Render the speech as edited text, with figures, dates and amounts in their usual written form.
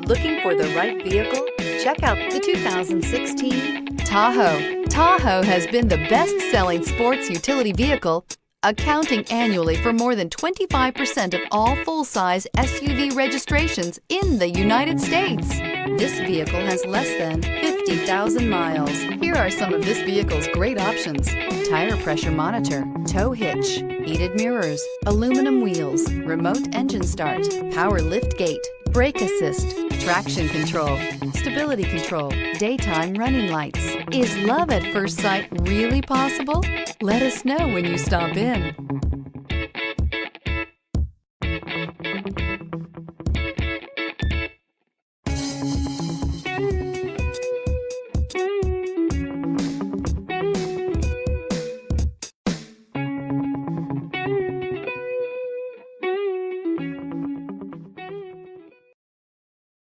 Looking for the right vehicle? Check out the 2016 Tahoe. Tahoe has been the best-selling sports utility vehicle, accounting annually for more than 25% of all full-size SUV registrations in the United States. This vehicle has less than 50,000 miles. Here are some of this vehicle's great options: tire pressure monitor, tow hitch, heated mirrors, aluminum wheels, remote engine start, power lift gate, brake assist, traction control, stability control, daytime running lights. Is love at first sight really possible? Let us know when you stop in.